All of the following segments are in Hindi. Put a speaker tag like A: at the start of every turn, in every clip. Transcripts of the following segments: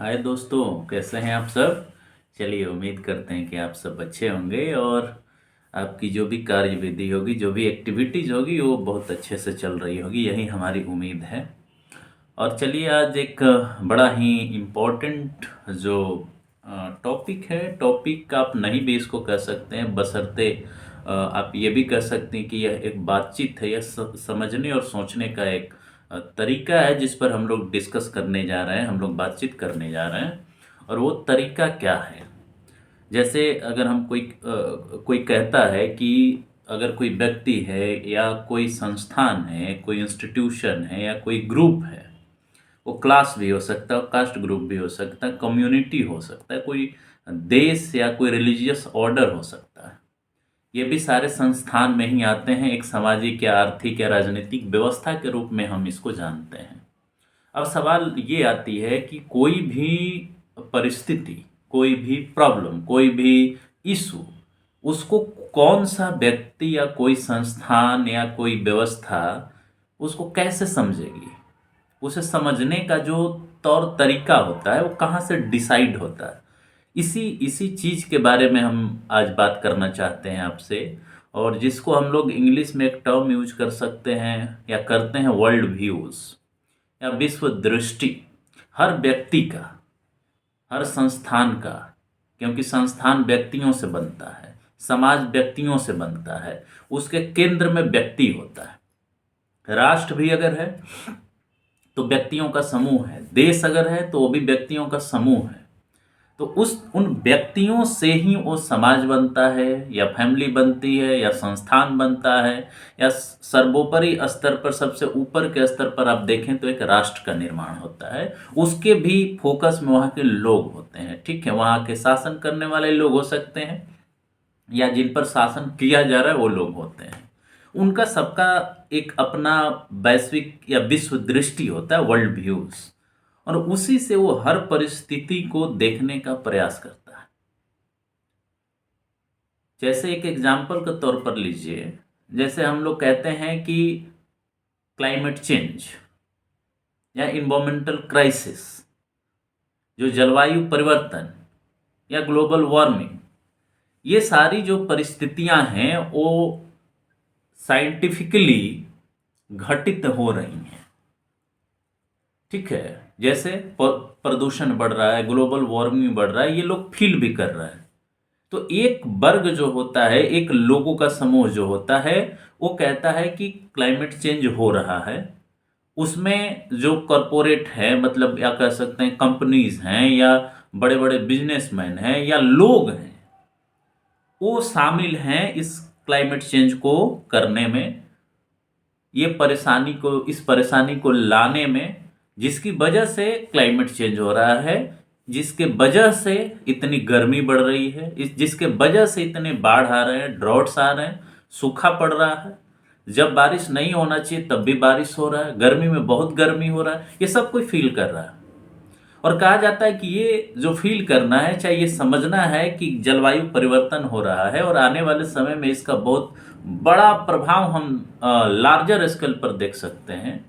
A: हाय दोस्तों, कैसे हैं आप सब। चलिए, उम्मीद करते हैं कि आप सब अच्छे होंगे और आपकी जो भी कार्यविधि होगी, जो भी एक्टिविटीज़ होगी, वो बहुत अच्छे से चल रही होगी, यही हमारी उम्मीद है। और चलिए, आज एक बड़ा ही इम्पोर्टेंट जो टॉपिक है, टॉपिक आप नहीं भी इसको कह सकते हैं, बशर्ते आप ये भी कह सकते हैं कि यह एक बातचीत है, यह समझने और सोचने का एक तरीका है जिस पर हम लोग डिस्कस करने जा रहे हैं, हम लोग बातचीत करने जा रहे हैं। और वो तरीका क्या है? जैसे अगर हम कोई कहता है कि अगर कोई व्यक्ति है या कोई संस्थान है, कोई इंस्टीट्यूशन है या कोई ग्रुप है, वो क्लास भी हो सकता है, कास्ट ग्रुप भी हो सकता है, कम्युनिटी हो सकता है, कोई देश या कोई रिलीजियस ऑर्डर हो सकता है। ये भी सारे संस्थान में ही आते हैं, एक सामाजिक या आर्थिक या राजनीतिक व्यवस्था के रूप में हम इसको जानते हैं। अब सवाल ये आती है कि कोई भी परिस्थिति, कोई भी प्रॉब्लम, कोई भी इशू, उसको कौन सा व्यक्ति या कोई संस्थान या कोई व्यवस्था उसको कैसे समझेगी? उसे समझने का जो तौर तरीका होता है वो कहाँ से डिसाइड होता है? इसी इसी चीज़ के बारे में हम आज बात करना चाहते हैं आपसे। और जिसको हम लोग इंग्लिश में एक टर्म यूज कर सकते हैं या करते हैं, वर्ल्ड व्यूज़ या विश्व दृष्टि। हर व्यक्ति का, हर संस्थान का, क्योंकि संस्थान व्यक्तियों से बनता है, समाज व्यक्तियों से बनता है, उसके केंद्र में व्यक्ति होता है। राष्ट्र भी अगर है तो व्यक्तियों का समूह है, देश अगर है तो वो भी व्यक्तियों का समूह है। तो उस उन व्यक्तियों से ही वो समाज बनता है या फैमिली बनती है या संस्थान बनता है, या सर्वोपरि स्तर पर, सबसे ऊपर के स्तर पर आप देखें तो एक राष्ट्र का निर्माण होता है। उसके भी फोकस में वहाँ के लोग होते हैं। ठीक है, वहाँ के शासन करने वाले लोग हो सकते हैं या जिन पर शासन किया जा रहा है वो लोग होते हैं। उनका सबका एक अपना वैश्विक या विश्व दृष्टि होता है, वर्ल्ड व्यूज। और उसी से वो हर परिस्थिति को देखने का प्रयास करता है। जैसे एक एग्जाम्पल के तौर पर लीजिए, जैसे हम लोग कहते हैं कि क्लाइमेट चेंज या इन्वायरमेंटल क्राइसिस, जो जलवायु परिवर्तन या ग्लोबल वार्मिंग, ये सारी जो परिस्थितियां हैं वो साइंटिफिकली घटित हो रही हैं। ठीक है, जैसे प्रदूषण बढ़ रहा है, ग्लोबल वार्मिंग बढ़ रहा है, ये लोग फील भी कर रहा है। तो एक वर्ग जो होता है, एक लोगों का समूह जो होता है, वो कहता है कि क्लाइमेट चेंज हो रहा है। उसमें जो कॉरपोरेट है, मतलब या कह सकते हैं कंपनीज हैं या बड़े बड़े बिजनेसमैन हैं या लोग हैं, वो शामिल हैं इस क्लाइमेट चेंज को करने में, ये परेशानी को, इस परेशानी को लाने में, जिसकी वजह से क्लाइमेट चेंज हो रहा है, जिसके वजह से इतनी गर्मी बढ़ रही है, इस जिसके वजह से इतने बाढ़ आ रहे हैं, ड्रॉट्स आ रहे हैं, सूखा पड़ रहा है, जब बारिश नहीं होना चाहिए तब भी बारिश हो रहा है, गर्मी में बहुत गर्मी हो रहा है, ये सब कोई फील कर रहा है। और कहा जाता है कि ये जो फील करना है, चाहे ये समझना है कि जलवायु परिवर्तन हो रहा है और आने वाले समय में इसका बहुत बड़ा प्रभाव हम लार्जर स्केल पर देख सकते हैं,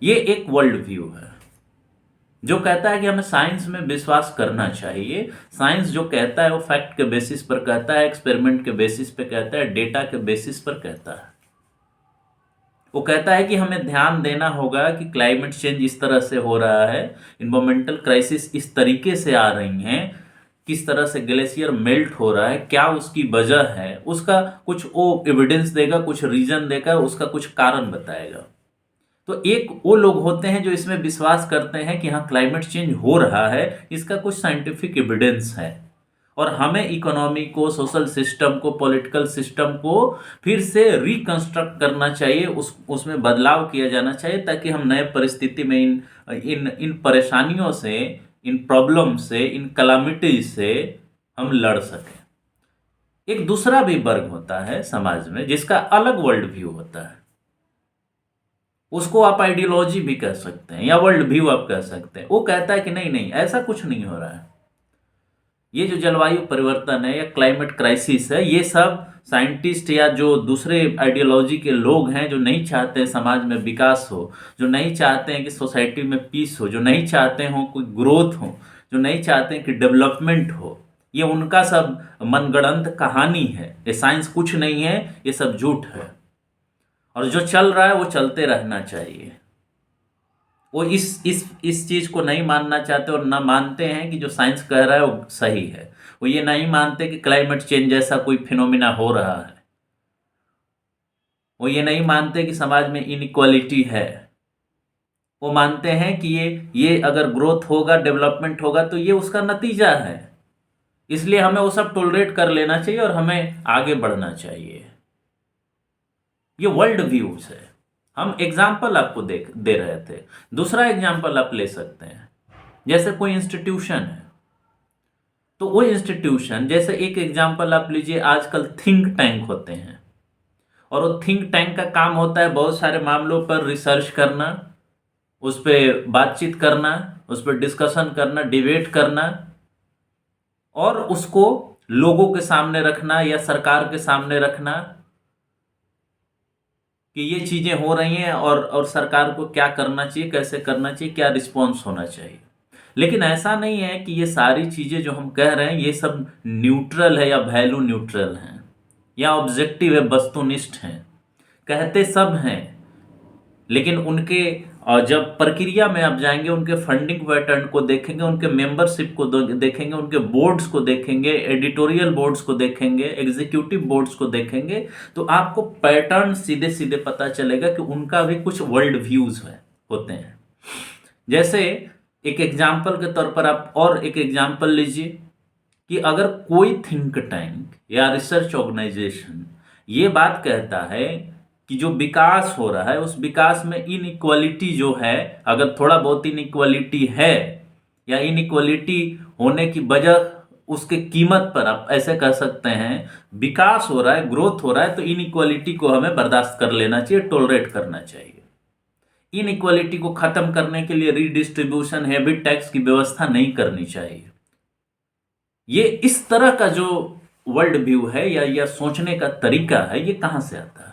A: ये एक वर्ल्ड व्यू है जो कहता है कि हमें साइंस में विश्वास करना चाहिए। साइंस जो कहता है वो फैक्ट के बेसिस पर कहता है, एक्सपेरिमेंट के बेसिस पर कहता है, डेटा के बेसिस पर कहता है। वो कहता है कि हमें ध्यान देना होगा कि क्लाइमेट चेंज इस तरह से हो रहा है, इन्वायरमेंटल क्राइसिस इस तरीके से आ रही हैं, किस तरह से ग्लेशियर मेल्ट हो रहा है, क्या उसकी वजह है, उसका कुछ वो एविडेंस देगा, कुछ रीजन देगा, उसका कुछ कारण बताएगा। तो एक वो लोग होते हैं जो इसमें विश्वास करते हैं कि हाँ, क्लाइमेट चेंज हो रहा है, इसका कुछ साइंटिफिक एविडेंस है और हमें इकोनॉमी को, सोशल सिस्टम को, पॉलिटिकल सिस्टम को फिर से रिकंस्ट्रक्ट करना चाहिए, उसमें बदलाव किया जाना चाहिए, ताकि हम नए परिस्थिति में इन इन इन परेशानियों से, इन प्रॉब्लम से, इन कलामिटीज से हम लड़ सकें। एक दूसरा भी वर्ग होता है समाज में जिसका अलग वर्ल्ड व्यू होता है। उसको आप आइडियोलॉजी भी कह सकते हैं या वर्ल्ड व्यू आप कह सकते हैं। वो कहता है कि नहीं नहीं, ऐसा कुछ नहीं हो रहा है, ये जो जलवायु परिवर्तन है या क्लाइमेट क्राइसिस है, ये सब साइंटिस्ट या जो दूसरे आइडियोलॉजी के लोग हैं जो नहीं चाहते समाज में विकास हो, जो नहीं चाहते हैं कि सोसाइटी में पीस हो, जो नहीं चाहते हो कोई ग्रोथ हो, जो नहीं चाहते हैं कि डेवलपमेंट हो, ये उनका सब मनगढ़ंत कहानी है। ये साइंस कुछ नहीं है, ये सब झूठ है। और जो चल रहा है वो चलते रहना चाहिए। वो इस चीज को नहीं मानना चाहते और ना मानते हैं कि जो साइंस कह रहा है वो सही है। वो ये नहीं मानते कि क्लाइमेट चेंज जैसा कोई फिनोमिना हो रहा है। वो ये नहीं मानते कि समाज में इनइक्वालिटी है। वो मानते हैं कि ये अगर ग्रोथ होगा, डेवलपमेंट होगा तो ये उसका नतीजा है, इसलिए हमें वो सब टॉलरेट कर लेना चाहिए और हमें आगे बढ़ना चाहिए। ये वर्ल्ड व्यूज है। हम एग्जाम्पल आपको दे रहे थे। दूसरा एग्जाम्पल आप ले सकते हैं, जैसे कोई इंस्टीट्यूशन है, तो वो इंस्टीट्यूशन, जैसे एक एग्जाम्पल आप लीजिए, आजकल थिंक टैंक होते हैं, और वो थिंक टैंक का काम होता है बहुत सारे मामलों पर रिसर्च करना, उस पर बातचीत करना, उस पर डिस्कशन करना, डिबेट करना, और उसको लोगों के सामने रखना या सरकार के सामने रखना कि ये चीज़ें हो रही हैं और सरकार को क्या करना चाहिए, कैसे करना चाहिए, क्या रिस्पॉन्स होना चाहिए। लेकिन ऐसा नहीं है कि ये सारी चीज़ें जो हम कह रहे हैं ये सब न्यूट्रल है या वैल्यू न्यूट्रल हैं या ऑब्जेक्टिव है, वस्तुनिष्ठ हैं। कहते सब हैं, लेकिन उनके जब प्रक्रिया में आप जाएंगे, उनके फंडिंग पैटर्न को देखेंगे, उनके मेंबरशिप को देखेंगे, उनके बोर्ड्स को देखेंगे, एडिटोरियल बोर्ड्स को देखेंगे, एग्जीक्यूटिव बोर्ड्स को देखेंगे, तो आपको पैटर्न सीधे सीधे पता चलेगा कि उनका भी कुछ वर्ल्ड व्यूज होते हैं। जैसे एक एग्जाम्पल के तौर पर आप और एक एग्जाम्पल लीजिए कि अगर कोई थिंक टैंक या रिसर्च ऑर्गेनाइजेशन ये बात कहता है कि जो विकास हो रहा है उस विकास में इनइक्वालिटी जो है, अगर थोड़ा बहुत इनइक्वालिटी है या इनइक्वालिटी होने की वजह उसके कीमत पर आप ऐसे कह सकते हैं विकास हो रहा है, ग्रोथ हो रहा है, तो इनइक्वालिटी को हमें बर्दाश्त कर लेना चाहिए, टॉलरेट करना चाहिए। इनइक्वालिटी को खत्म करने के लिए रीडिस्ट्रीब्यूशन, हैबिट टैक्स की व्यवस्था नहीं करनी चाहिए। ये इस तरह का जो वर्ल्ड व्यू है या सोचने का तरीका है, ये कहां से आता है?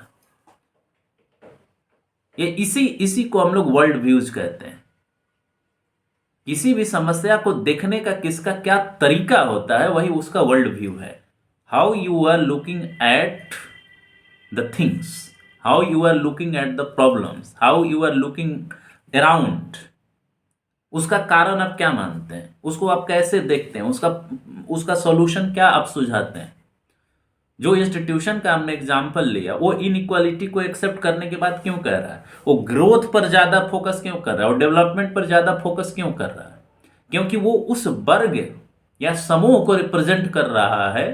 A: ये इसी को हम लोग वर्ल्ड व्यूज कहते हैं। किसी भी समस्या को देखने का किसका क्या तरीका होता है, वही उसका वर्ल्ड व्यू है। How you are looking at the things, how you are looking at the problems, how you are looking around, उसका कारण आप क्या मानते हैं, उसको आप कैसे देखते हैं, उसका सॉल्यूशन क्या आप सुझाते हैं। जो इंस्टीट्यूशन का हमने एग्जाम्पल लिया, वो इनइक्वालिटी को एक्सेप्ट करने के बाद क्यों कह रहा है, वो ग्रोथ पर ज्यादा फोकस क्यों कर रहा है और डेवलपमेंट पर ज्यादा फोकस क्यों कर रहा है? क्योंकि वो उस वर्ग या समूह को रिप्रेजेंट कर रहा है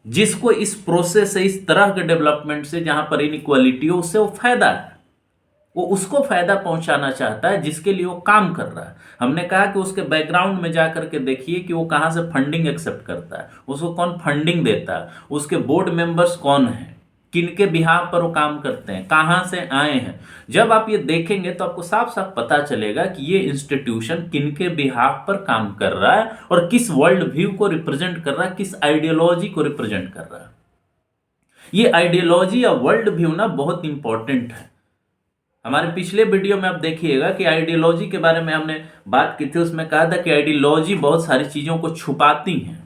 A: जिसको इस प्रोसेस से, इस तरह के डेवलपमेंट से जहां पर इनइक्वालिटी हो, उससे वो फायदा है। वो उसको फायदा पहुंचाना चाहता है जिसके लिए वो काम कर रहा है। हमने कहा कि उसके बैकग्राउंड में जाकर के देखिए कि वो कहां से फंडिंग एक्सेप्ट करता है, उसको कौन फंडिंग देता है, उसके बोर्ड मेंबर्स कौन हैं, किनके बिहाफ पर वो काम करते हैं, कहां से आए हैं। जब आप ये देखेंगे तो आपको साफ साफ पता चलेगा कि ये इंस्टीट्यूशन किनके बिहाफ पर काम कर रहा है और किस वर्ल्ड व्यू को रिप्रेजेंट कर रहा है, किस आइडियोलॉजी को रिप्रेजेंट कर रहा है। ये आइडियोलॉजी या वर्ल्ड व्यू ना बहुत इंपॉर्टेंट है। हमारे पिछले वीडियो में आप देखिएगा कि आइडियोलॉजी के बारे में हमने बात की थी, उसमें कहा था कि आइडियोलॉजी बहुत सारी चीजों को छुपाती हैं।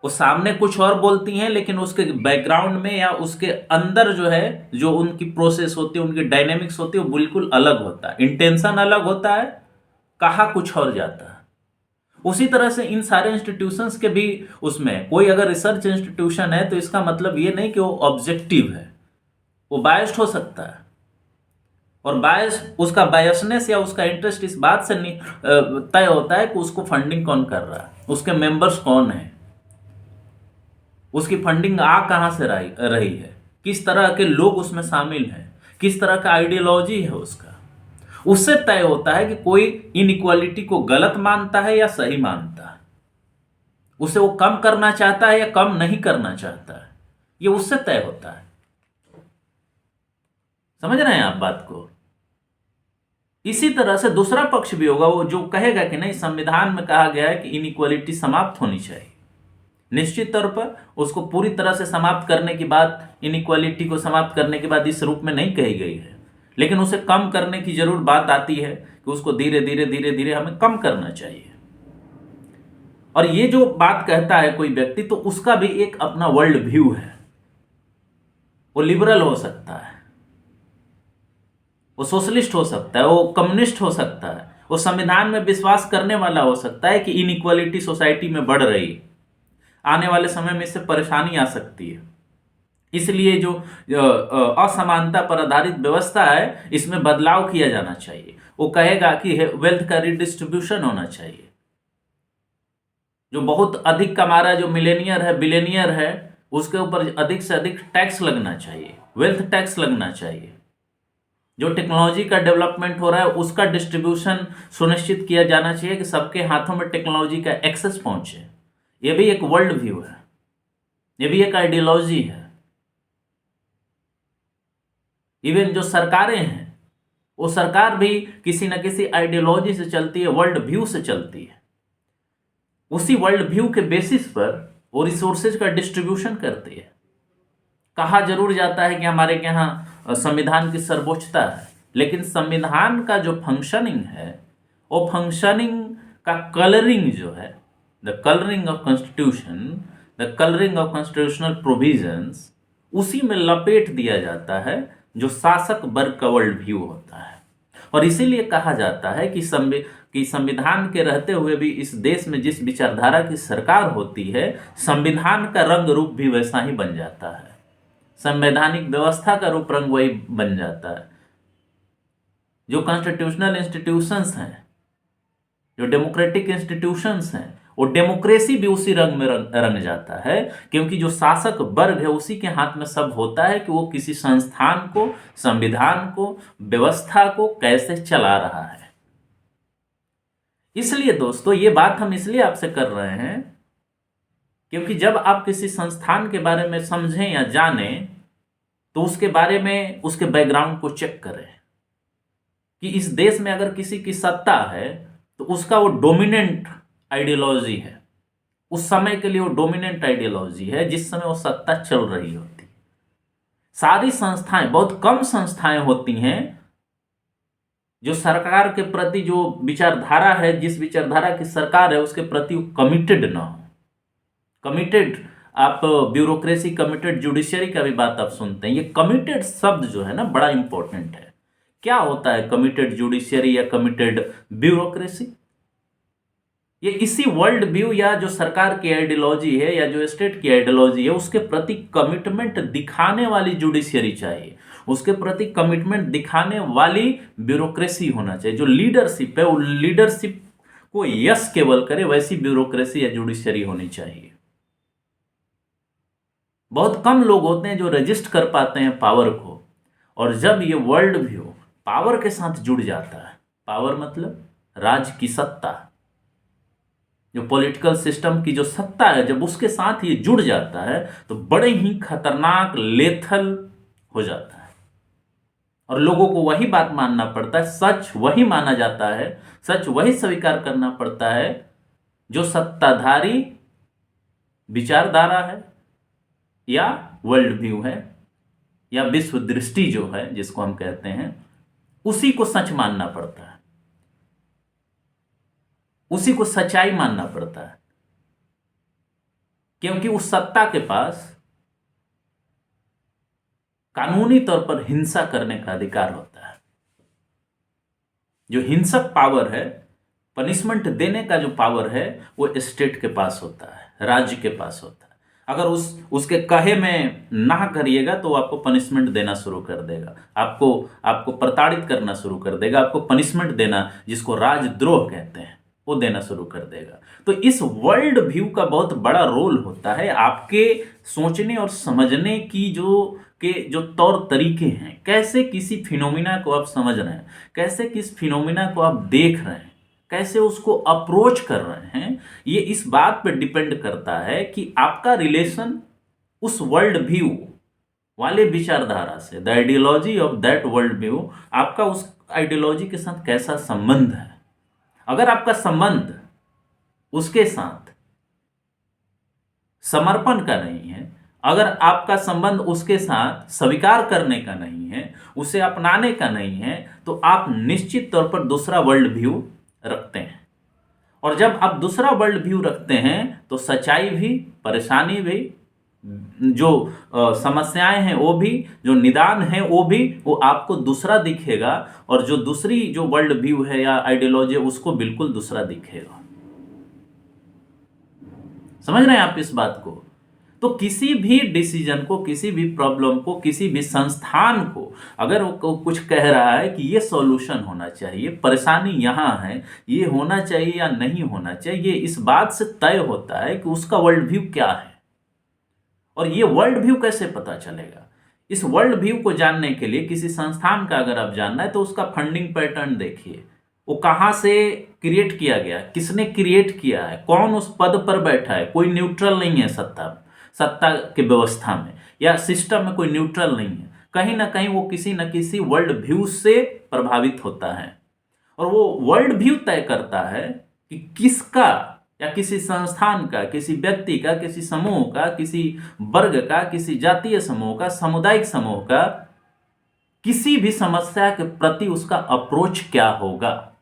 A: वो सामने कुछ और बोलती हैं, लेकिन उसके बैकग्राउंड में या उसके अंदर जो है, जो उनकी प्रोसेस होती है, उनकी डायनेमिक्स होती है, वो बिल्कुल अलग होता है, इंटेंशन अलग होता है, कहा कुछ और जाता है। उसी तरह से इन सारे इंस्टीट्यूशंस के भी उसमें कोई अगर रिसर्च इंस्टीट्यूशन है तो इसका मतलब ये नहीं कि वो ऑब्जेक्टिव है, वो बायस्ड हो सकता है। और बायस, उसका बायसनेस या उसका इंटरेस्ट इस बात से तय होता है कि उसको फंडिंग कौन कर रहा है, उसके मेंबर्स कौन है, उसकी फंडिंग आ कहां से रही है, किस तरह के लोग उसमें शामिल हैं, किस तरह का आइडियोलॉजी है उसका। उससे तय होता है कि कोई इनइक्वालिटी को गलत मानता है या सही मानता है, उसे वो कम करना चाहता है या कम नहीं करना चाहता है, ये उससे तय होता है। समझ रहे हैं आप बात को? इसी तरह से दूसरा पक्ष भी होगा, वो जो कहेगा कि नहीं, संविधान में कहा गया है कि इनइक्वालिटी समाप्त होनी चाहिए। निश्चित तौर पर उसको पूरी तरह से समाप्त करने की बात, इनइक्वालिटी को समाप्त करने की बात इस रूप में नहीं कही गई है, लेकिन उसे कम करने की जरूर बात आती है कि उसको धीरे धीरे धीरे धीरे हमें कम करना चाहिए। और ये जो बात कहता है कोई व्यक्ति, तो उसका भी एक अपना वर्ल्ड व्यू है। वो लिबरल हो सकता है, वो सोशलिस्ट हो सकता है, वो कम्युनिस्ट हो सकता है, वो संविधान में विश्वास करने वाला हो सकता है कि इनइक्वालिटी सोसाइटी में बढ़ रही है, आने वाले समय में इससे परेशानी आ सकती है, इसलिए जो असमानता पर आधारित व्यवस्था है इसमें बदलाव किया जाना चाहिए। वो कहेगा कि वेल्थ का रिडिस्ट्रीब्यूशन होना चाहिए, जो बहुत अधिक कमा रहा है, जो मिलेनियर है, बिलेनियर है, उसके ऊपर अधिक से अधिक टैक्स लगना चाहिए, वेल्थ टैक्स लगना चाहिए। जो टेक्नोलॉजी का डेवलपमेंट हो रहा है उसका डिस्ट्रीब्यूशन सुनिश्चित किया जाना चाहिए कि सबके हाथों में टेक्नोलॉजी का एक्सेस पहुंचे। ये भी एक वर्ल्ड व्यू है, ये भी एक आइडियोलॉजी है। इवन जो सरकारें हैं, वो सरकार भी किसी न किसी आइडियोलॉजी से चलती है, वर्ल्ड व्यू से चलती है। उसी वर्ल्ड व्यू के बेसिस पर वो रिसोर्सेज का डिस्ट्रीब्यूशन करती है। कहा जरूर जाता है कि हमारे यहाँ संविधान की सर्वोच्चता है, लेकिन संविधान का जो फंक्शनिंग है, वो फंक्शनिंग का कलरिंग जो है, the colouring of constitution, the colouring of constitutional provisions, उसी में लपेट दिया जाता है जो शासक वर्ग का वर्ल्ड व्यू होता है। और इसीलिए कहा जाता है कि संविधान के रहते हुए भी इस देश में जिस विचारधारा की सरकार होती है, संविधान का रंग रूप भी वैसा ही बन जाता है, संवैधानिक व्यवस्था का रूप रंग वही बन जाता है। जो कॉन्स्टिट्यूशनल इंस्टीट्यूशंस हैं, जो डेमोक्रेटिक इंस्टीट्यूशंस हैं, वो डेमोक्रेसी भी उसी रंग में रंग जाता है, क्योंकि जो शासक वर्ग है उसी के हाथ में सब होता है कि वो किसी संस्थान को, संविधान को, व्यवस्था को कैसे चला रहा है। इसलिए दोस्तों, ये बात हम इसलिए आपसे कर रहे हैं क्योंकि जब आप किसी संस्थान के बारे में समझें या जानें, तो उसके बारे में, उसके बैकग्राउंड को चेक करें कि इस देश में अगर किसी की सत्ता है तो उसका वो डोमिनेंट आइडियोलॉजी है, उस समय के लिए वो डोमिनेंट आइडियोलॉजी है जिस समय वो सत्ता चल रही होती। सारी संस्थाएं, बहुत कम संस्थाएं होती हैं जो सरकार के प्रति, जो विचारधारा है, जिस विचारधारा की सरकार है उसके प्रति कमिटेड ना हो। कमिटेड, आप ब्यूरोक्रेसी, कमिटेड जुडिशरी का भी बात आप सुनते हैं। ये कमिटेड शब्द जो है ना, बड़ा इंपॉर्टेंट है। क्या होता है कमिटेड जुडिशरी या कमिटेड ब्यूरोक्रेसी? ये इसी वर्ल्ड व्यू या जो सरकार की आइडियोलॉजी है या जो स्टेट की आइडियोलॉजी है उसके प्रति कमिटमेंट दिखाने वाली जुडिशरी चाहिए, उसके प्रति कमिटमेंट दिखाने वाली ब्यूरोक्रेसी होना चाहिए। जो लीडरशिप है वो लीडरशिप को यस केवल करे, वैसी ब्यूरोक्रेसी या जुडिशरी होनी चाहिए। बहुत कम लोग होते हैं जो रजिस्ट कर पाते हैं पावर को, और जब ये वर्ल्ड व्यू पावर के साथ जुड़ जाता है, पावर मतलब राज की सत्ता, जो पॉलिटिकल सिस्टम की जो सत्ता है, जब उसके साथ ये जुड़ जाता है तो बड़े ही खतरनाक, लेथल हो जाता है। और लोगों को वही बात मानना पड़ता है, सच वही माना जाता है, सच वही स्वीकार करना पड़ता है जो सत्ताधारी विचारधारा है या वर्ल्ड व्यू है या विश्व दृष्टि जो है जिसको हम कहते हैं, उसी को सच मानना पड़ता है, उसी को सच्चाई मानना पड़ता है, क्योंकि उस सत्ता के पास कानूनी तौर पर हिंसा करने का अधिकार होता है। जो हिंसक पावर है, पनिशमेंट देने का जो पावर है, वो स्टेट के पास होता है, राज्य के पास होता है। अगर उसके कहे में ना करिएगा तो आपको पनिशमेंट देना शुरू कर देगा, आपको प्रताड़ित करना शुरू कर देगा, आपको पनिशमेंट देना, जिसको राजद्रोह कहते हैं, वो देना शुरू कर देगा। तो इस वर्ल्ड व्यू का बहुत बड़ा रोल होता है आपके सोचने और समझने की जो तौर तरीके हैं, कैसे किसी फिनोमिना को आप समझ रहे हैं, कैसे किस फिनोमिना को आप देख रहे हैं, कैसे उसको अप्रोच कर रहे हैं, ये इस बात पर डिपेंड करता है कि आपका रिलेशन उस वर्ल्ड व्यू वाले विचारधारा से, the ideology of that world view, आपका आइडियोलॉजी के साथ कैसा संबंध है। अगर आपका संबंध उसके साथ समर्पण का नहीं है, अगर आपका संबंध उसके साथ स्वीकार करने का नहीं है, उसे अपनाने का नहीं है, तो आप निश्चित तौर पर दूसरा वर्ल्ड व्यू रखते हैं। और जब आप दूसरा वर्ल्ड व्यू रखते हैं तो सच्चाई भी, परेशानी भी, जो समस्याएं हैं वो भी, जो निदान है वो भी, वो आपको दूसरा दिखेगा। और जो दूसरी जो वर्ल्ड व्यू है या आइडियोलॉजी है उसको बिल्कुल दूसरा दिखेगा। समझ रहे हैं आप इस बात को? तो किसी भी डिसीजन को, किसी भी प्रॉब्लम को, किसी भी संस्थान को अगर वो कुछ कह रहा है कि ये सॉल्यूशन होना चाहिए, परेशानी यहाँ है, ये होना चाहिए या नहीं होना चाहिए, ये इस बात से तय होता है कि उसका वर्ल्ड व्यू क्या है। और ये वर्ल्ड व्यू कैसे पता चलेगा? इस वर्ल्ड व्यू को जानने के लिए किसी संस्थान का अगर आप जानना है तो उसका फंडिंग पैटर्न देखिए, वो कहाँ से क्रिएट किया गया, किसने क्रिएट किया है, कौन उस पद पर बैठा है। कोई न्यूट्रल नहीं है सत्ता के व्यवस्था में या सिस्टम में, कोई न्यूट्रल नहीं है। कहीं ना कहीं वो किसी न किसी वर्ल्ड व्यू से प्रभावित होता है और वो वर्ल्ड व्यू तय करता है कि किसका या किसी संस्थान का, किसी व्यक्ति का, किसी समूह का, किसी वर्ग का, किसी जातीय समूह का, सामुदायिक समूह का किसी भी समस्या के प्रति उसका अप्रोच क्या होगा।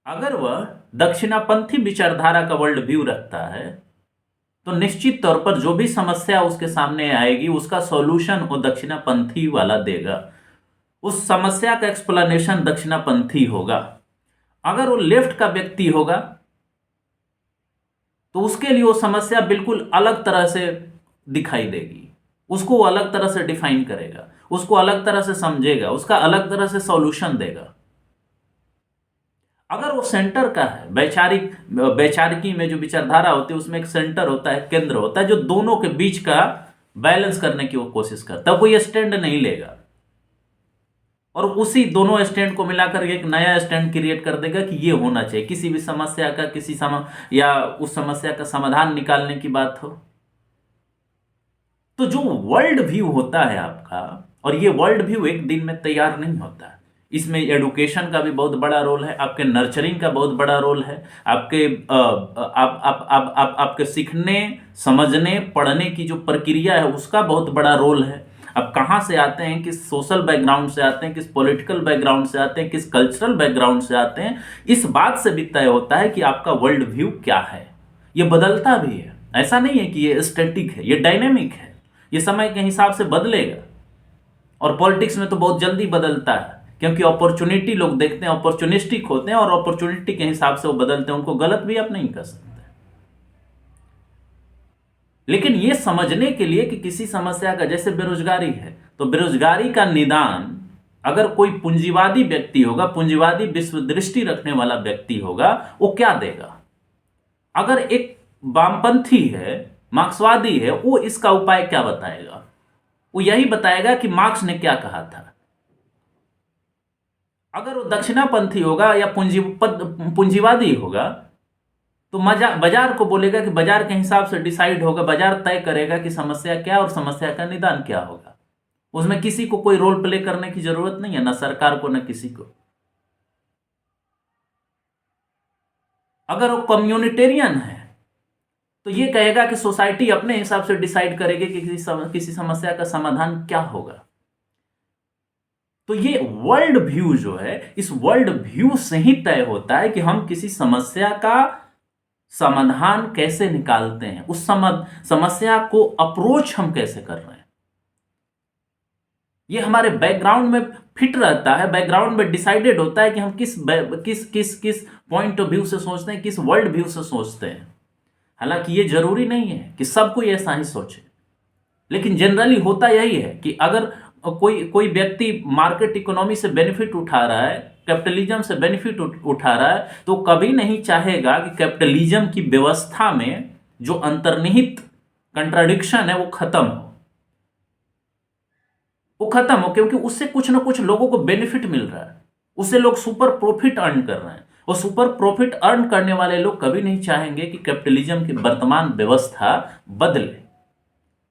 A: अगर वह दक्षिणापंथी विचारधारा का वर्ल्ड व्यू रखता है तो निश्चित तौर पर जो भी समस्या उसके सामने आएगी उसका सॉल्यूशन वो दक्षिणापंथी वाला देगा, उस समस्या का एक्सप्लेनेशन दक्षिणापंथी होगा। अगर वो लेफ्ट का व्यक्ति होगा तो उसके लिए वो समस्या बिल्कुल अलग तरह से दिखाई देगी, उसको वो अलग तरह से डिफाइन करेगा, उसको अलग तरह से समझेगा, उसका अलग तरह से सॉल्यूशन देगा। अगर वो सेंटर का है, वैचारिकी में जो विचारधारा होती है उसमें एक सेंटर होता है, केंद्र होता है, जो दोनों के बीच का बैलेंस करने की वो कोशिश करता है, कोई स्टैंड नहीं लेगा और उसी दोनों स्टैंड को मिलाकर एक नया स्टैंड क्रिएट कर देगा कि ये होना चाहिए। किसी भी समस्या का, या उस समस्या का समाधान निकालने की बात हो तो जो वर्ल्ड व्यू होता है आपका, और ये वर्ल्ड व्यू एक दिन में तैयार नहीं होता है, इसमें एडुकेशन का भी बहुत बड़ा रोल है, आपके नर्चरिंग का बहुत बड़ा रोल है, आपके आपके सीखने, समझने, पढ़ने की जो प्रक्रिया है उसका बहुत बड़ा रोल है। अब कहाँ से आते हैं, किस सोशल बैकग्राउंड से आते हैं, किस पॉलिटिकल बैकग्राउंड से आते हैं, किस कल्चरल बैकग्राउंड से आते हैं, इस बात से भी तय होता है कि आपका वर्ल्ड व्यू क्या है। ये बदलता भी है, ऐसा नहीं है कि ये स्टैटिक है, ये डायनेमिक है, ये समय के हिसाब से बदलेगा। और पॉलिटिक्स में तो बहुत जल्दी बदलता है क्योंकि अपॉर्चुनिटी लोग देखते हैं, अपॉर्चुनिस्टिक होते हैं और अपॉर्चुनिटी के हिसाब से वो बदलते हैं, उनको गलत भी आप नहीं कर सकते। लेकिन ये समझने के लिए कि किसी समस्या का, जैसे बेरोजगारी है, तो बेरोजगारी का निदान अगर कोई पूंजीवादी व्यक्ति होगा, पूंजीवादी विश्व दृष्टि रखने वाला व्यक्ति होगा, वो क्या देगा। अगर एक वामपंथी है, मार्क्सवादी है, वो इसका उपाय क्या बताएगा? वो यही बताएगा कि मार्क्स ने क्या कहा था। अगर वो दक्षिणापंथी होगा या पूंजीवादी होगा तो बाजार को बोलेगा कि बाजार के हिसाब से डिसाइड होगा, बाजार तय करेगा कि समस्या क्या और समस्या का निदान क्या होगा। उसमें किसी को कोई रोल प्ले करने की जरूरत नहीं है, ना सरकार को ना किसी को। अगर वो कम्युनिटेरियन है तो ये कहेगा कि सोसाइटी अपने हिसाब से डिसाइड करेगी कि किसी समस्या का समाधान क्या होगा। तो ये वर्ल्ड व्यू जो है, इस वर्ल्ड व्यू से ही तय होता है कि हम किसी समस्या का समाधान कैसे निकालते हैं, उस समस्या को अप्रोच हम कैसे कर रहे हैं। ये हमारे बैकग्राउंड में फिट रहता है, बैकग्राउंड में डिसाइडेड होता है कि हम किस पॉइंट ऑफ व्यू से सोचते हैं, किस वर्ल्ड व्यू से सोचते हैं। हालांकि ये जरूरी नहीं है कि सब कोई ऐसा ही सोचे, लेकिन जनरली होता यही है कि अगर कोई व्यक्ति मार्केट इकोनॉमी से बेनिफिट उठा रहा है, कैपिटलिज्म से बेनिफिट उठा रहा है, तो कभी नहीं चाहेगा कि कैपिटलिज्म की व्यवस्था में जो अंतर्निहित कंट्राडिक्शन है वो खत्म हो, क्योंकि उससे कुछ ना कुछ लोगों को बेनिफिट मिल रहा है, उससे लोग सुपर प्रॉफिट अर्न कर रहे हैं। और सुपर प्रॉफिट अर्न करने वाले लोग कभी नहीं चाहेंगे कि कैपिटलिज्म की वर्तमान व्यवस्था बदले।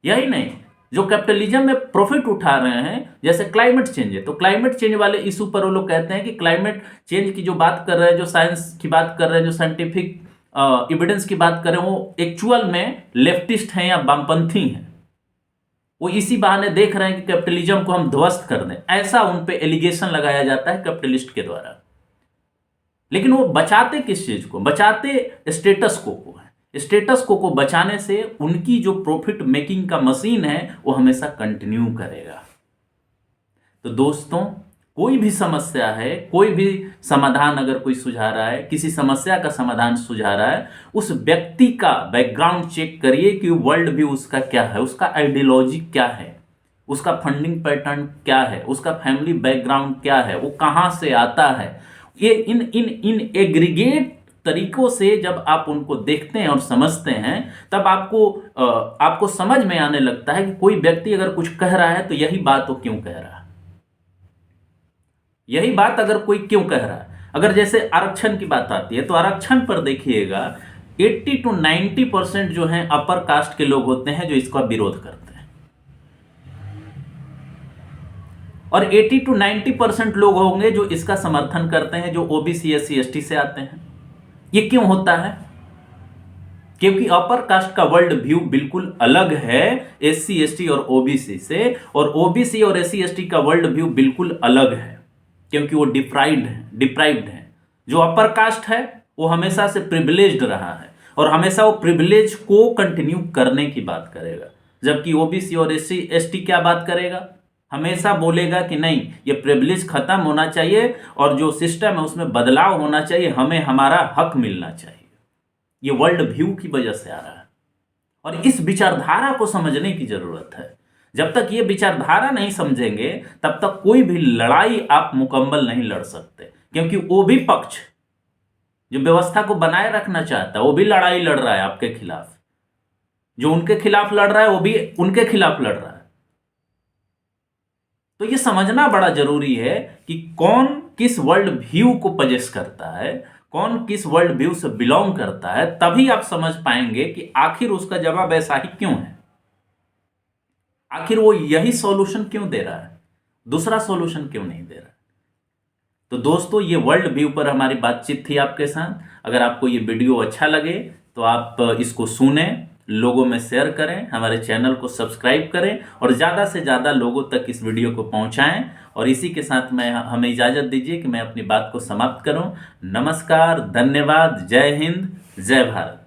A: यही नहीं, जो कैपिटलिज्म में प्रॉफिट उठा रहे हैं, जैसे क्लाइमेट चेंज है, तो क्लाइमेट चेंज वाले इशू पर वो लोग कहते हैं कि क्लाइमेट चेंज की जो बात कर रहे हैं, जो साइंस की बात कर रहे हैं, जो साइंटिफिक एविडेंस की बात कर रहे हैं, वो एक्चुअल में लेफ्टिस्ट हैं या वामपंथी हैं। वो इसी बहाने देख रहे हैं कि कैपिटलिज्म को हम ध्वस्त कर दें, ऐसा उन पे एलिगेशन लगाया जाता है कैपिटलिस्ट के द्वारा। लेकिन वो बचाते किस चीज को? बचाते स्टेटस को है। स्टेटस को बचाने से उनकी जो प्रॉफिट मेकिंग का मशीन है वो हमेशा कंटिन्यू करेगा। तो दोस्तों, कोई भी समस्या है, कोई भी समाधान अगर कोई सुझा रहा है, किसी समस्या का समाधान सुझा रहा है, उस व्यक्ति का बैकग्राउंड चेक करिए कि वर्ल्ड व्यू उसका क्या है, उसका आइडियोलॉजी क्या है, उसका फंडिंग पैटर्न क्या है, उसका फैमिली बैकग्राउंड क्या है, वो कहाँ से आता है। ये इन इन इन एग्रीगेट तरीकों से जब आप उनको देखते हैं और समझते हैं, तब आपको समझ में आने लगता है कि कोई व्यक्ति अगर कुछ कह रहा है तो यही बात वो क्यों कह रहा है, यही बात अगर कोई क्यों कह रहा है। अगर जैसे आरक्षण की बात आती है तो आरक्षण पर देखिएगा 80 to 90% जो हैं अपर कास्ट के लोग होते हैं जो इसका विरोध करते हैं, और 80 to 90% लोग होंगे जो इसका समर्थन करते हैं, जो ओबीसी SC ST से आते हैं। ये क्यों होता है? क्योंकि अपर कास्ट का वर्ल्ड व्यू बिल्कुल अलग है SC ST और OBC से, और OBC और SC ST का वर्ल्ड व्यू बिल्कुल अलग है क्योंकि वो डिप्राइव्ड है। जो अपर कास्ट है वो हमेशा से प्रिविलेज्ड रहा है और हमेशा वो प्रिविलेज को कंटिन्यू करने की बात करेगा, जबकि OBC और SC ST क्या बात करेगा? हमेशा बोलेगा कि नहीं, ये प्रिविलेज खत्म होना चाहिए और जो सिस्टम है उसमें बदलाव होना चाहिए, हमें हमारा हक मिलना चाहिए। ये वर्ल्ड व्यू की वजह से आ रहा है और इस विचारधारा को समझने की जरूरत है। जब तक ये विचारधारा नहीं समझेंगे तब तक कोई भी लड़ाई आप मुकम्मल नहीं लड़ सकते, क्योंकि वो भी पक्ष जो व्यवस्था को बनाए रखना चाहता है वो भी लड़ाई लड़ रहा है आपके खिलाफ, जो उनके खिलाफ लड़ रहा है वो भी उनके खिलाफ लड़ रहा है। तो ये समझना बड़ा जरूरी है कि कौन किस वर्ल्ड व्यू को पजेस करता है, कौन किस वर्ल्ड व्यू से बिलोंग करता है, तभी आप समझ पाएंगे कि आखिर उसका जवाब ऐसा ही क्यों है, आखिर वो यही सॉल्यूशन क्यों दे रहा है, दूसरा सॉल्यूशन क्यों नहीं दे रहा है। तो दोस्तों, ये वर्ल्ड व्यू पर हमारी बातचीत थी आपके साथ। अगर आपको ये वीडियो अच्छा लगे तो आप इसको सुने, लोगों में शेयर करें, हमारे चैनल को सब्सक्राइब करें और ज़्यादा से ज़्यादा लोगों तक इस वीडियो को पहुंचाएं। और इसी के साथ हमें इजाज़त दीजिए कि मैं अपनी बात को समाप्त करूं। नमस्कार, धन्यवाद, जय हिंद, जय भारत।